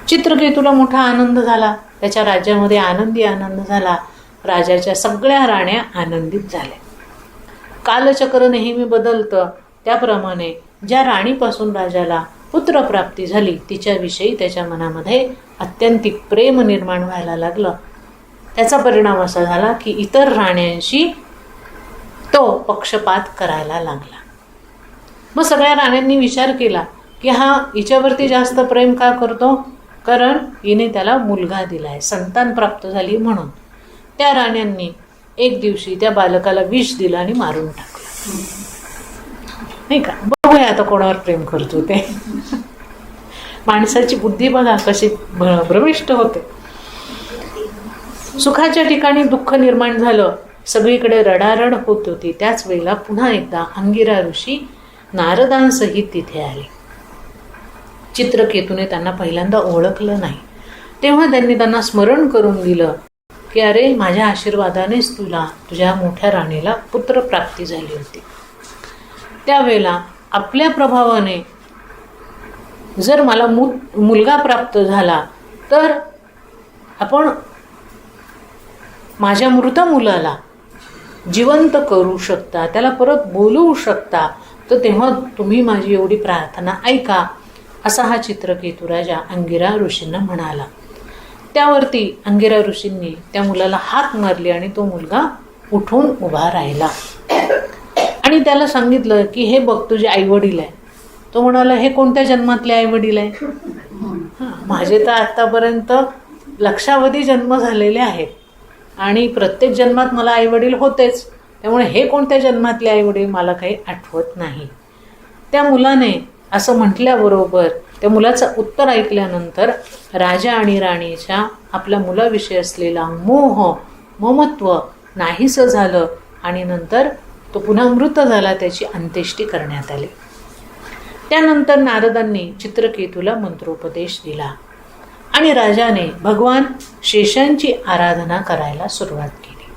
चित्रकेतूला मोठा आनंद झाला. त्याच्या राज्यामध्ये आनंद झाला. राजाच्या सगळ्या राण्या आनंदित झाल्या. कालचक्र नेहमी बदलतं, त्याप्रमाणे ज्या राणीपासून राजाला पुत्रप्राप्ती झाली तिच्याविषयी त्याच्या मनामध्ये अत्यंतिक प्रेम निर्माण व्हायला लागलं. त्याचा परिणाम असा झाला की इतर राण्यांशी तो पक्षपात करायला लागला. मग सगळ्या राण्यांनी विचार केला की हा हिच्यावरती जास्त प्रेम का करतो? कारण हिने त्याला मुलगा दिलाय, संतान प्राप्त झाली म्हणून. त्या राण्यांनी एक दिवशी त्या बालकाला विष दिलं आणि मारून टाकलं. नाही का? बघूया आता कोणावर प्रेम करतो ते. माणसाची बुद्धी बघा कशी भ्रमिष्ट होते. सुखाच्या ठिकाणी दुःख निर्माण झालं, सगळीकडे रडारड होत होती. त्याच वेळेला पुन्हा एकदा अंगिरा ऋषी नारदांसहित तिथे आले. चित्रकेतूने त्यांना पहिल्यांदा ओळखलं नाही. तेव्हा त्यांनी त्यांना स्मरण करून दिलं की अरे, माझ्या आशीर्वादानेच तुझ्या मोठ्या राणीला पुत्रप्राप्ती झाली होती. त्यावेळेला आपल्या प्रभावाने जर मला मुलगा प्राप्त झाला तर आपण माझ्या मृत मुलाला जिवंत करू शकता, त्याला परत बोलवू शकता, तर तेव्हा तुम्ही माझी एवढी प्रार्थना ऐका, असा हा चित्रकेतू राजा अंगिरा ऋषींना म्हणाला. त्यावरती अंगिरा ऋषींनी त्या मुलाला हाक मारली आणि तो मुलगा उठून उभा राहिला आणि त्याला सांगितलं की हे बघ तुझे आईवडील आहे. तो म्हणाला हे कोणत्या जन्मातले आईवडील आहे? माझे तर आतापर्यंत लक्षावधी जन्म झालेले आहेत आणि प्रत्येक जन्मात मला आईवडील होतेच, त्यामुळे हे कोणत्या जन्मातले आईवडील मला काही आठवत नाही. त्या मुलाने असं म्हटल्याबरोबर त्या मुलाचं उत्तर ऐकल्यानंतर राजा आणि राणीच्या आपल्या मुलाविषयी असलेला मोह ममत्व नाहीसं झालं आणि नंतर तो पुन्हा मृत झाला. त्याची अंत्येष्टी करण्यात आली. त्यानंतर नारदांनी चित्रकेतूला मंत्रोपदेश दिला आणि राजाने भगवान शेषांची आराधना करायला सुरुवात केली.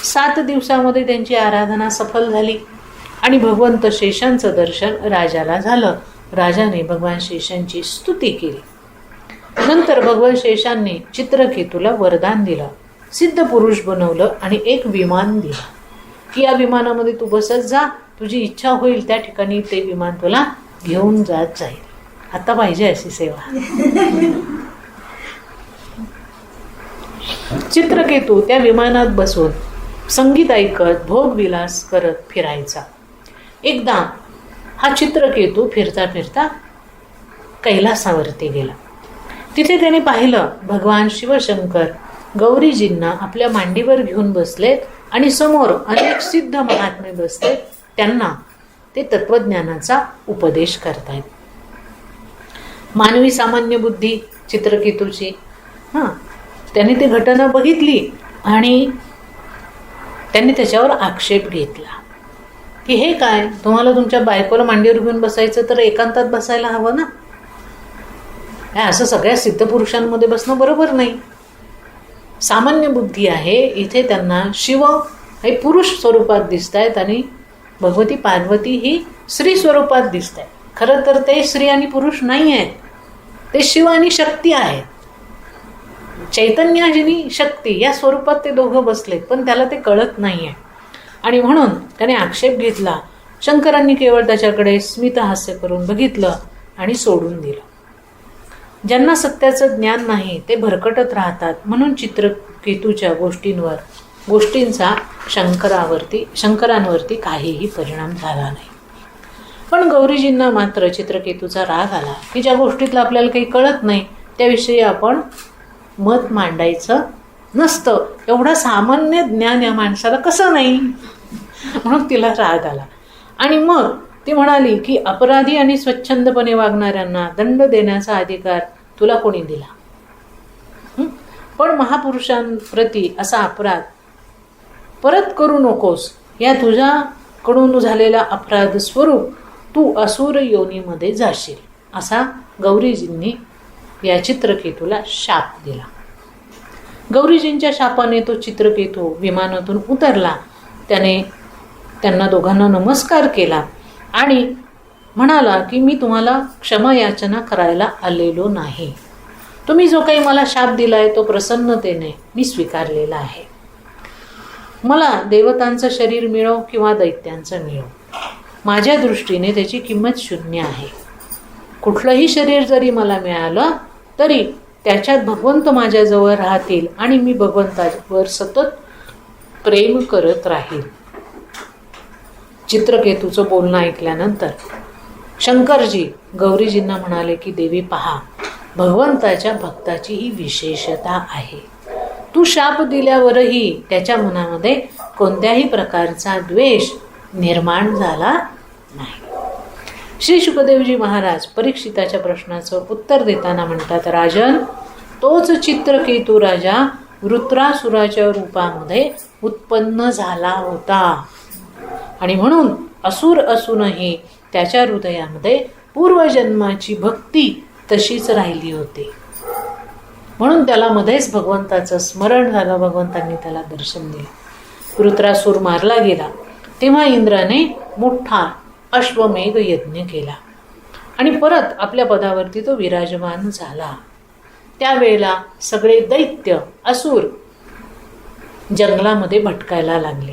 7 दिवसामध्ये त्यांची आराधना सफल झाली आणि भगवंत शेषांचं दर्शन राजाला झालं. राजाने भगवान शेषांची स्तुती केली. नंतर भगवान शेषांनी चित्रकेतूला वरदान दिलं, सिद्ध पुरुष बनवलं आणि एक विमान दिलं की या विमानामध्ये तू बसत जा, तुझी इच्छा होईल त्या ठिकाणी ते विमान तुला घेऊन जात जाईल. आता पाहिजे अशी सेवा. चित्रकेतू त्या विमानात बसून संगीत ऐकत भोगविलास करत फिरायचा. एकदा हा चित्रकेतू फिरता फिरता कैलासावरती गेला. तिथे त्याने पाहिलं भगवान शिवशंकर गौरीजींना आपल्या मांडीवर घेऊन बसलेत आणि समोर अनेक सिद्ध महात्मे बसलेत. त्यांना ते तत्वज्ञानाचा उपदेश करतायत. मानवी सामान्य बुद्धी चित्रकेतूची त्याने ती घटना बघितली आणि त्यांनी त्याच्यावर आक्षेप घेतला की हे काय, तुम्हाला तुमच्या बायकोला मांडीवर घेऊन बसायचं तर एकांतात बसायला हवं ना. असं सगळ्या सिद्ध पुरुषांमध्ये बसणं बरोबर नाही. सामान्य बुद्धी आहे. इथे त्यांना शिव हे पुरुष स्वरूपात दिसत आहेत आणि भगवती पार्वती ही स्त्री स्वरूपात दिसत आहेत. खरं तर ते स्त्री आणि पुरुष नाही आहेत, ते शिव आणि शक्ती आहेत. चैतन्याजिनी शक्ती या स्वरूपात ते दोघं बसलेत, पण त्याला ते कळत नाही आहे आणि म्हणून त्याने आक्षेप घेतला. शंकरांनी केवळ त्याच्याकडे स्मितहास्य करून बघितलं आणि सोडून दिलं. ज्यांना सत्याचं ज्ञान नाही ते भरकटत राहतात, म्हणून चित्रकेतूच्या गोष्टींचा शंकरांवरती काहीही परिणाम झाला नाही. पण गौरीजींना मात्र चित्रकेतूचा राग आला की ज्या गोष्टीतलं आपल्याला काही कळत नाही त्याविषयी आपण मत मांडायचं नसतं. एवढं सामान्य ज्ञान या माणसाला कसं नाही, म्हणून तिला राग आला. आणि मग ती म्हणाली की अपराधी आणि स्वच्छंदपणे वागणाऱ्यांना दंड देण्याचा अधिकार तुला कोणी दिला? पण महापुरुषांप्रती असा अपराध परत करू नकोस. या तुझ्याकडून झालेला अपराध स्वरूप तू असुर योनीमध्ये जाशील, असा गौरीजींनी या चित्रकेतूला शाप दिला. गौरीजींच्या शापाने तो चित्रकेतू विमानातून उतरला. त्याने त्यांना दोघांना नमस्कार केला आणि म्हणाला की मी तुम्हाला क्षमा याचना करायला आलेलो नाही. तुम्ही जो काही मला शाप दिलाय तो प्रसन्नतेने मी स्वीकारलेला आहे. मला देवतांचं शरीर मिळो किंवा दैत्यांचं मिळो, माझ्या दृष्टीने त्याची किंमत शून्य आहे. कुठलंही शरीर जरी मला मिळालं तरी त्याच्यात भगवंत माझ्याजवळ राहतील आणि मी भगवंतावर सतत प्रेम करत राहील. चित्रकेतूचं बोलणं ऐकल्यानंतर शंकरजी गौरीजींना म्हणाले की देवी पहा, भगवंताच्या भक्ताची ही विशेषता आहे. तू शाप दिल्यावरही त्याच्या मनामध्ये कोणत्याही प्रकारचा द्वेष निर्माण झाला नाही. श्री शुकदेवजी महाराज परीक्षिताच्या प्रश्नाचं उत्तर देताना म्हणतात, राजन, तोच चित्रकेतू राजा वृत्रासुराच्या रूपामध्ये उत्पन्न झाला होता आणि म्हणून असुर असूनही त्याच्या हृदयामध्ये पूर्वजन्माची भक्ती तशीच राहिली होती. म्हणून त्याला मध्येच भगवंताचं स्मरण झालं. भगवंतांनी त्याला दर्शन दिलं. वृत्रासूर मारला गेला तेव्हा इंद्राने मोठा अश्वमेघ यज्ञ केला आणि परत आपल्या पदावरती तो विराजमान झाला. त्यावेळेला सगळे दैत्य असुर जंगलामध्ये भटकायला लागले.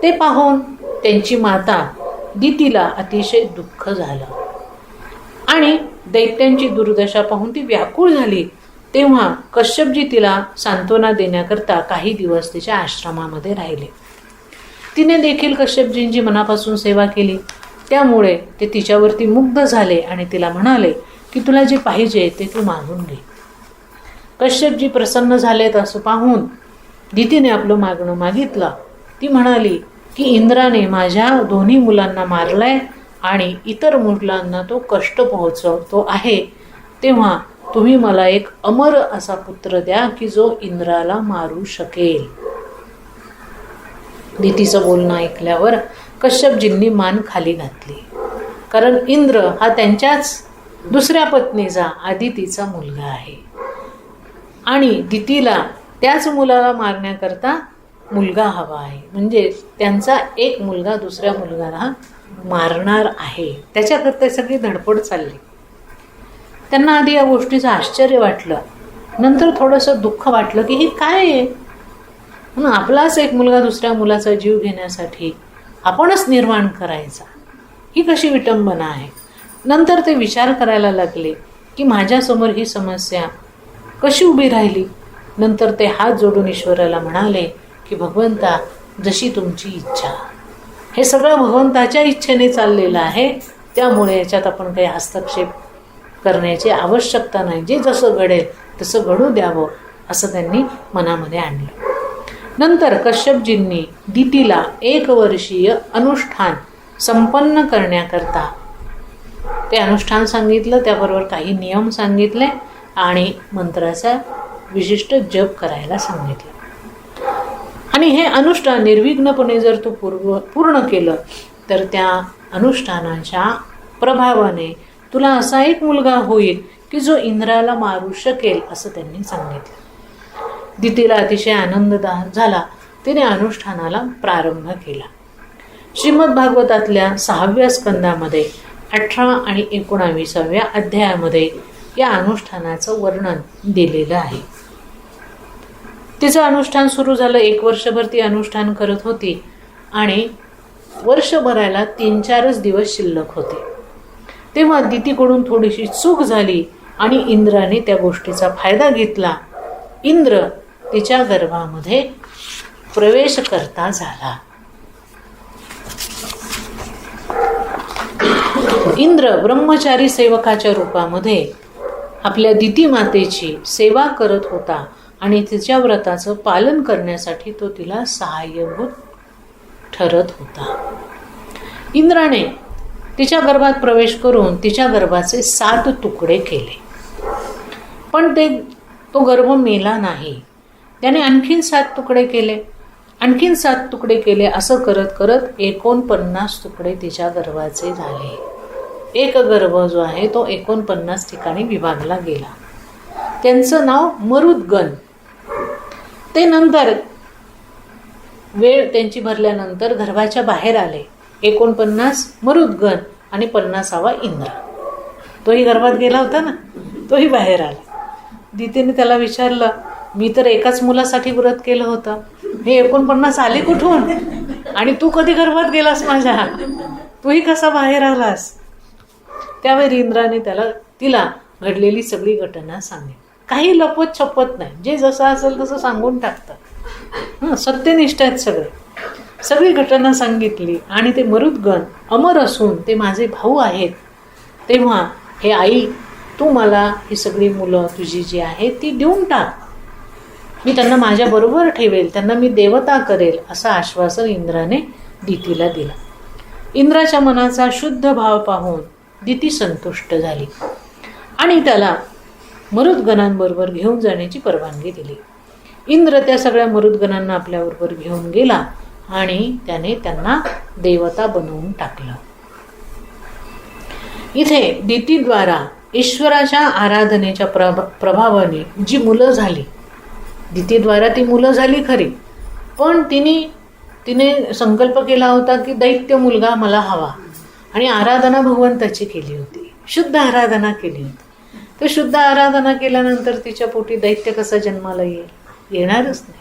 ते पाहून त्यांची माता दितीला अतिशय दुःख झालं आणि दैत्यांची दुर्दशा पाहून ती व्याकुळ झाली तेव्हा कश्यपजी तिला सांत्वना देण्याकरता काही दिवस तिच्या आश्रमामध्ये राहिले. तिने देखील कश्यपजींची मनापासून सेवा केली. त्यामुळे ते तिच्यावरती मुग्ध झाले आणि तिला म्हणाले की तुला जे पाहिजे ते तू मागून घे. कश्यपजी प्रसन्न झालेत असं पाहून दितीने आपलं मागणं मागितलं. ती म्हणाली की इंद्राने माझ्या दोन्ही मुलांना मारलंय आणि इतर मुलांना तो कष्ट पोहोचवतो आहे. तेव्हा तुम्ही मला एक अमर असा पुत्र द्या की जो इंद्राला मारू शकेल. दितीचं बोलणं ऐकल्यावर कश्यपजींनी मान खाली घातली. कारण इंद्र हा त्यांच्याच दुसऱ्या पत्नीचा आदितीचा मुलगा आहे आणि दितीला त्याच मुलाला मारण्याकरता मुलगा हवा आहे. म्हणजे त्यांचा एक मुलगा दुसऱ्या मुलगाला मारणार आहे. त्याच्याकरता सगळी धडपड चालली. त्यांना आधी या गोष्टीचं आश्चर्य वाटलं. नंतर थोडंसं दुःख वाटलं की हे काय आहे. म्हणून आपलाच एक मुलगा दुसऱ्या मुलाचा जीव घेण्यासाठी आपणच निर्माण करायचा, ही कशी विटंबना आहे. नंतर ते विचार करायला लागले की माझ्यासमोर ही समस्या कशी उभी राहिली. नंतर ते हात जोडून ईश्वराला म्हणाले की भगवंता जशी तुमची इच्छा. हे सगळं भगवंताच्या इच्छेने चाललेलं आहे. त्यामुळे याच्यात आपण काही हस्तक्षेप करण्याची आवश्यकता नाही. जे जसं घडेल तसं घडू द्यावं असं त्यांनी मनामध्ये आणलं. नंतर कश्यपजींनी दितीला 1 वर्षीय अनुष्ठान संपन्न करण्याकरता ते अनुष्ठान सांगितलं. त्याबरोबर काही नियम सांगितले आणि मंत्राचा विशिष्ट जप करायला सांगितलं. आणि हे अनुष्ठान निर्विघ्नपणे जर तू पूर्ण केलं तर त्या अनुष्ठानाच्या प्रभावाने तुला असा एक मुलगा होईल की जो इंद्राला मारू शकेल असं त्यांनी सांगितलं. दितीला अतिशय आनंद झाला. तिने अनुष्ठानाला प्रारंभ केला. श्रीमद भागवतातल्या 6व्या स्कंदामध्ये 18 आणि 19व्या अध्यायामध्ये या अनुष्ठानाचं वर्णन दिलेलं आहे. तिचं अनुष्ठान सुरू झालं. 1 वर्षभर ती अनुष्ठान करत होती आणि वर्षभराला 3-4 दिवस शिल्लक होते. तेव्हा दितीकडून थोडीशी चूक झाली आणि इंद्राने त्या गोष्टीचा फायदा घेतला. इंद्र तिच्या गर्भामध्ये प्रवेश करता झाला. इंद्र ब्रह्मचारी सेवकाच्या रूपामध्ये आपल्या दिती मातेची सेवा करत होता आणि तिच्या व्रताचं पालन करण्यासाठी तो तिला सहाय्यभूत ठरत होता. इंद्राने तिच्या गर्भात प्रवेश करून तिच्या गर्भाचे 7 तुकडे केले. पण तो गर्भ मेला नाही. त्याने आणखीन 7 तुकडे केले, आणखीन 7 तुकडे केले. असं करत करत 49 तुकडे तिच्या गर्भाचे झाले. एक गर्भ जो आहे तो 49 ठिकाणी विभागला गेला. त्यांचं नाव मरुद्गण. ते नंतर वेळ त्यांची भरल्यानंतर गर्भाच्या बाहेर आले. 49 मरुद्गण आणि 50वा इंद्र. तोही गर्भात गेला होता ना, तोही बाहेर आला. दितीने त्याला विचारलं, मी तर एकाच मुलासाठी व्रत केलं होतं, हे 49 आले कुठून आणि तू कधी गर्भात गेलास माझ्या, तूही कसा बाहेर आलास. त्यावेळी इंद्राने तिला घडलेली सगळी घटना सांगितली. काही लपत छपत नाही, जे जसं असेल तसं सांगून टाकतात. सत्यनिष्ठ आहेत सगळी घटना सांगितली. आणि ते मरुद्गण अमर असून ते माझे भाऊ आहेत. तेव्हा हे आई, तू मला ही सगळी मुलं तुझी जी आहेत ती देऊन टाक. मी त्यांना माझ्याबरोबर ठेवेल, त्यांना मी देवता करेल असं आश्वासन इंद्राने दितीला दिलं. इंद्राच्या मनाचा शुद्ध भाव पाहून दिती संतुष्ट झाली आणि त्याला मरुद्गणांबरोबर घेऊन जाण्याची परवानगी दिली. इंद्र त्या सगळ्या मरुद्गणांना आपल्याबरोबर घेऊन गेला आणि त्याने त्यांना देवता बनवून टाकलं. इथे दितीद्वारा ईश्वराच्या आराधनेच्या प्रभावाने जी मुलं झाली, दितीद्वारा ती मुलं झाली खरी, पण तिने संकल्प केला होता की दैत्य मुलगा मला हवा आणि आराधना भगवंताची केली होती, शुद्ध आराधना केली होती. तर शुद्ध आराधना केल्यानंतर तिच्या पोटी दैत्य कसा जन्माला येणारच नाही.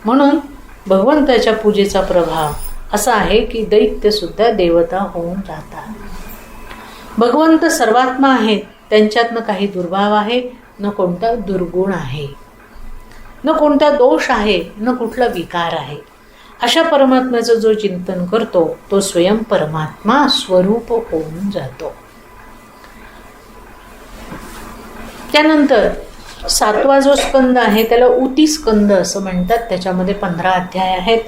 म्हणून भगवंताच्या पूजेचा प्रभाव असा आहे की दैत्य सुद्धा देवता होऊन जातात. भगवंत सर्वात्मा आहेत, त्यांच्यातनं काही दुर्भाव आहे न कोणता दुर्गुण आहे, न कोणता दोष आहे, न कुठला विकार आहे. अशा परमात्म्याचं जो चिंतन करतो तो स्वयं परमात्मा स्वरूप होऊन जातो. त्यानंतर 7वा जो स्कंद आहे त्याला ऊती स्कंद असं म्हणतात. त्याच्यामध्ये 15 अध्याय आहेत.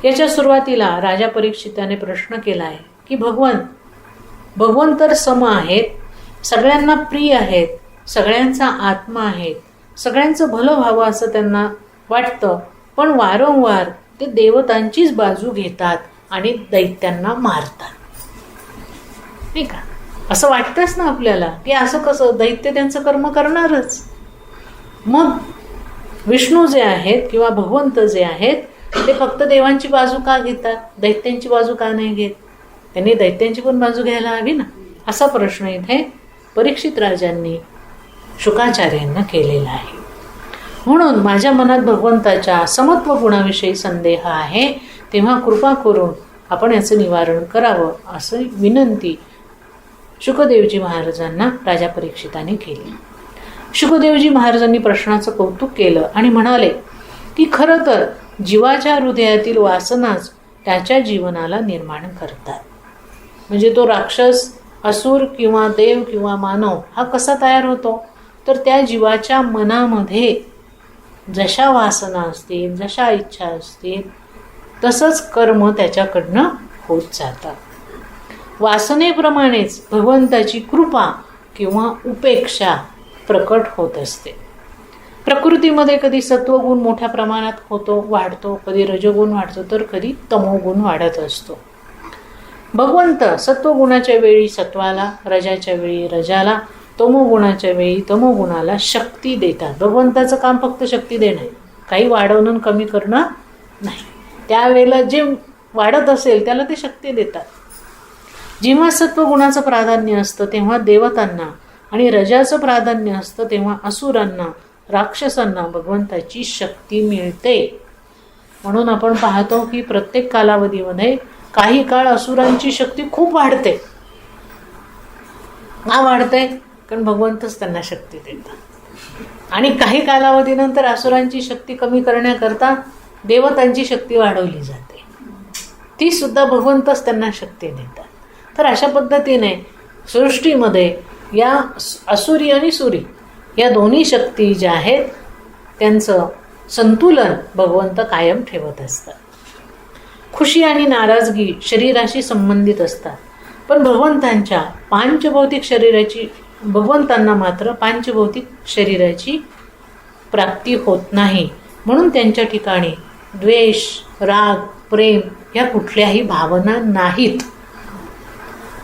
याच्या सुरुवातीला राजा परीक्षिताने प्रश्न केला आहे की भगवान तर सम आहेत, सगळ्यांना प्रिय आहेत, सगळ्यांचा आत्मा आहेत, सगळ्यांचं भलं व्हावं असं त्यांना वाटतं, पण वारंवार ते देवतांचीच बाजू घेतात आणि दैत्यांना मारतात. नाही का? असं वाटतंच ना आपल्याला की असं कसं, दैत्य त्यांचं कर्म करणारच. मग विष्णू जे आहेत किंवा भगवंत जे आहेत ते फक्त देवांची बाजू का घेतात, दैत्यांची बाजू का नाही घेत? त्यांनी दैत्यांची पण बाजू घ्यायला हवी ना, असा प्रश्न इथे परीक्षित राजांनी शुकाचार्यांना केलेला आहे. म्हणून माझ्या मनात भगवंताच्या समत्व गुणाविषयी संदेह आहे, तेव्हा कृपा करून आपण याचं निवारण करावं असं विनंती शुकदेवजी महाराजांना राजा परीक्षिताने केली. शुकदेवजी महाराजांनी प्रश्नाचं कौतुक केलं आणि म्हणाले की खरं तर जीवाच्या हृदयातील वासनाच त्याच्या जीवनाला निर्माण करतात. म्हणजे तो राक्षस, असुर किंवा देव किंवा मानव हा कसा तयार होतो, तर त्या जीवाच्या मनामध्ये जशा वासना असतील, जशा इच्छा असतील, तसंच कर्म त्याच्याकडनं होत जातात. वासनेप्रमाणेच भगवंताची कृपा किंवा उपेक्षा प्रकट होत असते. प्रकृतीमध्ये कधी सत्वगुण मोठ्या प्रमाणात वाढतो, कधी रजोगुण वाढतो, तर कधी तमोगुण वाढत असतो. भगवंत सत्वगुणाच्या वेळी सत्वाला, रजाच्या वेळी रजाला, तमोगुणाच्या वेळी तमोगुणाला शक्ती देतात. भगवंताचं काम फक्त शक्ती देणं, काही वाढवणं कमी करणं नाही. त्यावेळेला जे वाढत असेल त्याला ते शक्ती देतात. जेव्हा सत्वगुणाचं प्राधान्य असतं तेव्हा देवतांना आणि रजाचं प्राधान्य असतं तेव्हा असुरांना, राक्षसांना भगवंताची शक्ती मिळते. म्हणून आपण पाहतो की प्रत्येक कालावधीमध्ये काही काळ असुरांची शक्ती खूप वाढते. का वाढते? कारण भगवंतच त्यांना शक्ती देतात. आणि काही कालावधीनंतर असुरांची शक्ती कमी करण्याकरता देवतांची शक्ती वाढवली जाते, ती सुद्धा भगवंतच त्यांना शक्ती देतात. तर अशा पद्धतीने सृष्टीमध्ये या असुरी आणि सुरी या दोन्ही शक्ती ज्या आहेत त्यांचं संतुलन भगवंत कायम ठेवत असतात. खुशी आणि नाराजगी शरीराशी संबंधित असतात, पण भगवंतांना मात्र पांचभौतिक शरीराची प्राप्ती होत नाही. म्हणून त्यांच्या ठिकाणी द्वेष, राग, प्रेम या कुठल्याही भावना नाहीत.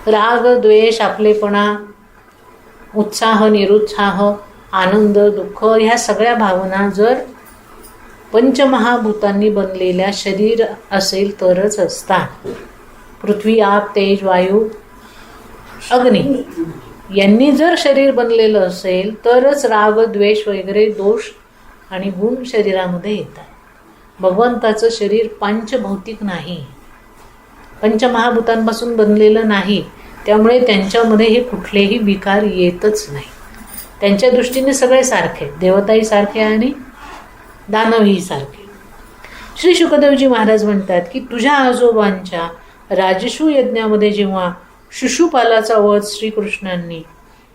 राग, द्वेष, आपलेपणा, उत्साह, निरुत्साह, आनंद, दुःख ह्या सगळ्या भावना जर पंचमहाभूतांनी बनलेल्या शरीर असेल तरच असतात. पृथ्वी, आप, तेज, वायू, अग्नी यांनी जर शरीर बनलेलं असेल तरच राग, द्वेष वगैरे दोष आणि गुण शरीरामध्ये येतात. भगवंताचं शरीर पंचभौतिक नाही, पंचमहाभूतांपासून बनलेलं नाही, त्यामुळे त्यांच्यामध्ये हे कुठलेही विकार येतच नाही. त्यांच्या दृष्टीने सगळे सारखे, देवताही सारखे आणि दानवही सारखे. श्री शुकदेवजी महाराज म्हणतात की तुझ्या आजोबांच्या राजशू यज्ञामध्ये जेव्हा शिशुपालाचा वध श्रीकृष्णांनी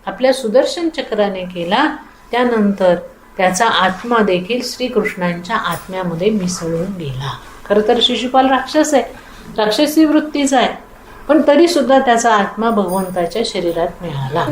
आपल्या सुदर्शन चक्राने केला, त्यानंतर त्याचा आत्मा देखील श्रीकृष्णांच्या आत्म्यामध्ये मिसळून गेला. खरं तर शिशुपाल राक्षस आहे, राक्षसी वृत्तीचा आहे, पण तरी सुद्धा त्याचा आत्मा भगवंताच्या शरीरात मिळाला.